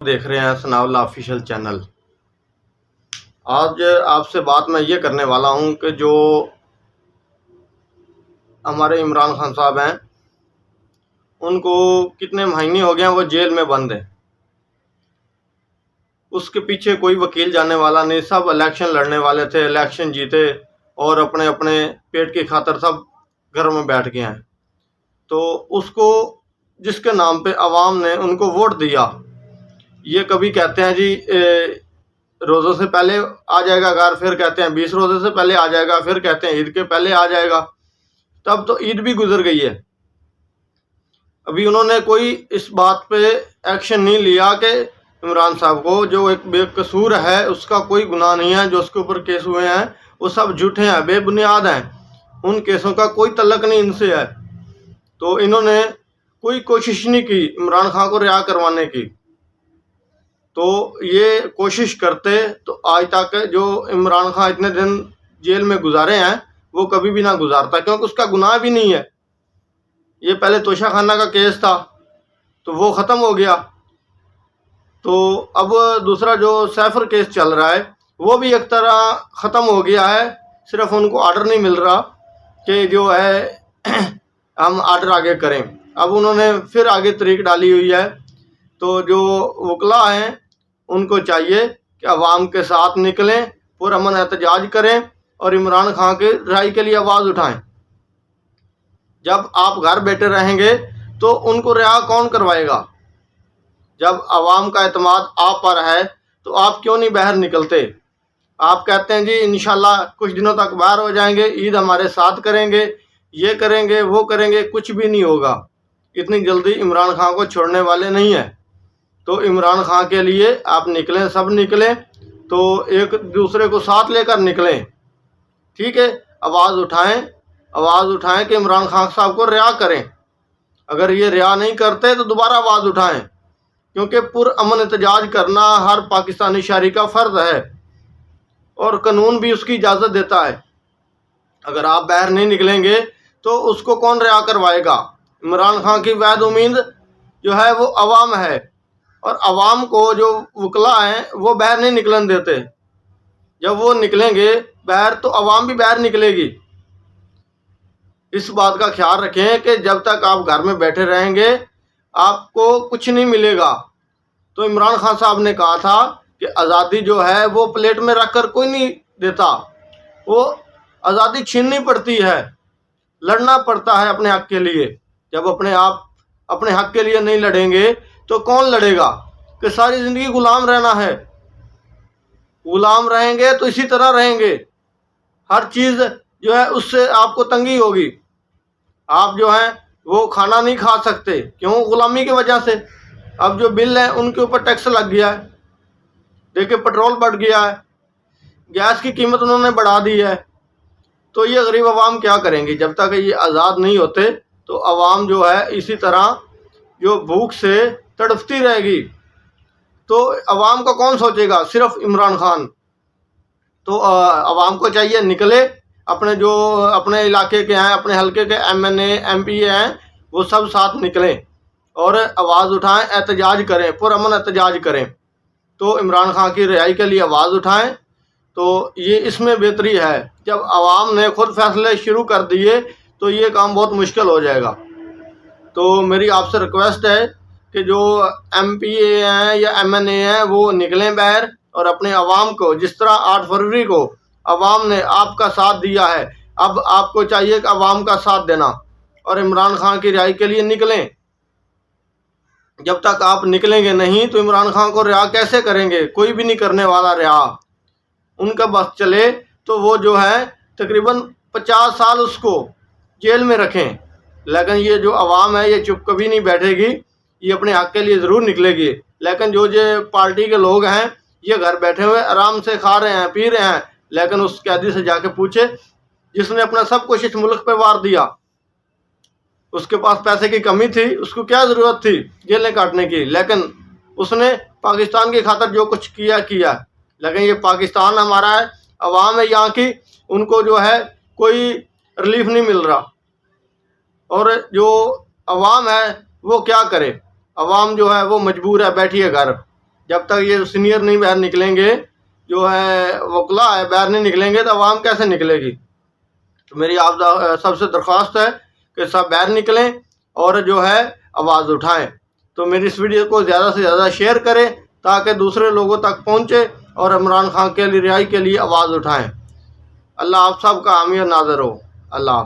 دیکھ رہے ہیں ثناء اللہ آفیشیل چینل۔ آج آپ سے بات میں یہ کرنے والا ہوں کہ جو ہمارے عمران خان صاحب ہیں ان کو کتنے مہینے ہو گئے ہیں وہ جیل میں بند ہیں۔ اس کے پیچھے کوئی وکیل جانے والا نہیں، سب الیکشن لڑنے والے تھے، الیکشن جیتے اور اپنے اپنے پیٹ کی خاطر سب گھر میں بیٹھ گئے ہیں۔ تو اس کو جس کے نام پہ عوام نے ان کو ووٹ دیا، یہ کبھی کہتے ہیں جی روزوں سے پہلے آ جائے گا گھر، پھر کہتے ہیں 20 روزے سے پہلے آ جائے گا، پھر کہتے ہیں عید کے پہلے آ جائے گا۔ تب تو عید بھی گزر گئی ہے، ابھی انہوں نے کوئی اس بات پہ ایکشن نہیں لیا کہ عمران صاحب کو جو ایک بے قصور ہے، اس کا کوئی گناہ نہیں ہے، جو اس کے اوپر کیس ہوئے ہیں وہ سب جھوٹے ہیں، بے بنیاد ہیں، ان کیسوں کا کوئی تعلق نہیں ان سے ہے۔ تو انہوں نے کوئی کوشش نہیں کی عمران خان کو رہا کروانے کی۔ تو یہ کوشش کرتے تو آج تک جو عمران خان اتنے دن جیل میں گزارے ہیں وہ کبھی بھی نہ گزارتا، کیونکہ اس کا گناہ بھی نہیں ہے۔ یہ پہلے توشہ خانہ کا کیس تھا تو وہ ختم ہو گیا، تو اب دوسرا جو سیفر کیس چل رہا ہے وہ بھی ایک طرح ختم ہو گیا ہے، صرف ان کو آرڈر نہیں مل رہا کہ جو ہے ہم آرڈر آگے کریں۔ اب انہوں نے پھر آگے تاریخ ڈالی ہوئی ہے، تو جو وکلاء ہیں ان کو چاہیے کہ عوام کے ساتھ نکلیں، پرامن احتجاج کریں اور عمران خان کی رہائی کے لیے آواز اٹھائیں۔ جب آپ گھر بیٹھے رہیں گے تو ان کو رہا کون کروائے گا؟ جب عوام کا اعتماد آپ پر ہے تو آپ کیوں نہیں باہر نکلتے؟ آپ کہتے ہیں جی انشاءاللہ کچھ دنوں تک باہر ہو جائیں گے، عید ہمارے ساتھ کریں گے، یہ کریں گے وہ کریں گے، کچھ بھی نہیں ہوگا۔ اتنی جلدی عمران خان کو چھوڑنے والے نہیں ہیں۔ تو عمران خان کے لیے آپ نکلیں، سب نکلیں، تو ایک دوسرے کو ساتھ لے کر نکلیں، ٹھیک ہے؟ آواز اٹھائیں کہ عمران خان صاحب کو رہا کریں۔ اگر یہ رہا نہیں کرتے تو دوبارہ آواز اٹھائیں، کیونکہ پرامن احتجاج کرنا ہر پاکستانی شہری کا فرض ہے اور قانون بھی اس کی اجازت دیتا ہے۔ اگر آپ باہر نہیں نکلیں گے تو اس کو کون رہا کروائے گا؟ عمران خان کی واحد امید جو ہے وہ عوام ہے، اور عوام کو جو وکلاء ہیں وہ باہر نہیں نکلن دیتے۔ جب وہ نکلیں گے باہر تو عوام بھی باہر نکلے گی۔ اس بات کا خیال رکھیں کہ جب تک آپ گھر میں بیٹھے رہیں گے آپ کو کچھ نہیں ملے گا۔ تو عمران خان صاحب نے کہا تھا کہ آزادی جو ہے وہ پلیٹ میں رکھ کر کوئی نہیں دیتا، وہ آزادی چھیننی پڑتی ہے، لڑنا پڑتا ہے اپنے حق کے لیے۔ جب اپنے حق کے لیے نہیں لڑیں گے تو کون لڑے گا؟ کہ ساری زندگی غلام رہنا ہے، غلام رہیں گے تو اسی طرح رہیں گے، ہر چیز جو ہے اس سے آپ کو تنگی ہوگی۔ آپ جو ہیں وہ کھانا نہیں کھا سکتے، کیوں؟ غلامی کی وجہ سے۔ اب جو بل ہیں ان کے اوپر ٹیکس لگ گیا ہے، دیکھیں پٹرول بڑھ گیا ہے، گیس کی قیمت انہوں نے بڑھا دی ہے۔ تو یہ غریب عوام کیا کریں گی؟ جب تک یہ آزاد نہیں ہوتے تو عوام جو ہے اسی طرح جو بھوک سے تڑپتی رہے گی۔ تو عوام کا کون سوچے گا؟ صرف عمران خان۔ تو عوام کو چاہیے نکلے، اپنے علاقے کے ہیں، اپنے حلقے کے MNA MP ہیں، وہ سب ساتھ نکلیں اور آواز اٹھائیں، احتجاج کریں، پرامن احتجاج کریں۔ تو عمران خان کی رہائی کے لیے آواز اٹھائیں، تو یہ اس میں بہتری ہے۔ جب عوام نے خود فیصلے شروع کر دیے تو یہ کام بہت مشکل ہو جائے گا۔ تو میری آپ سے ریکویسٹ ہے کہ جو MPA ہیں یا MNA ہیں وہ نکلیں باہر اور اپنے عوام کو، جس طرح 8 فروری کو عوام نے آپ کا ساتھ دیا ہے، اب آپ کو چاہیے کہ عوام کا ساتھ دینا اور عمران خان کی رہائی کے لیے نکلیں۔ جب تک آپ نکلیں گے نہیں تو عمران خان کو رہا کیسے کریں گے؟ کوئی بھی نہیں کرنے والا رہا۔ ان کا بس چلے تو وہ جو ہے تقریباً 50 سال اس کو جیل میں رکھیں، لیکن یہ جو عوام ہے یہ چپ کبھی نہیں بیٹھے گی، یہ اپنے حق کے لیے ضرور نکلے گی۔ لیکن جو پارٹی کے لوگ ہیں یہ گھر بیٹھے ہوئے آرام سے کھا رہے ہیں، پی رہے ہیں، لیکن اس قیدی سے جا کے پوچھے جس نے اپنا سب کچھ اس ملک پہ وار دیا، اس کے پاس پیسے کی کمی تھی، اس کو کیا ضرورت تھی جیلیں کاٹنے کی، لیکن اس نے پاکستان کی خاطر جو کچھ کیا۔ لیکن یہ پاکستان ہمارا ہے، عوام ہے یہاں کی، ان کو جو ہے کوئی ریلیف نہیں مل رہا، اور جو عوام ہے وہ کیا کرے؟ عوام جو ہے وہ مجبور ہے، بیٹھی ہے گھر۔ جب تک یہ سینئر نہیں باہر نکلیں گے، جو ہے وکلا ہے باہر نہیں نکلیں گے، تو عوام کیسے نکلے گی؟ تو میری آپ سب سے درخواست ہے کہ سب باہر نکلیں اور جو ہے آواز اٹھائیں۔ تو میری اس ویڈیو کو زیادہ سے زیادہ شیئر کریں تاکہ دوسرے لوگوں تک پہنچے اور عمران خان کے لیے رہائی کے لیے آواز اٹھائیں۔ اللہ آپ سب کا حامی و ناظر ہو۔ اللہ حافظ۔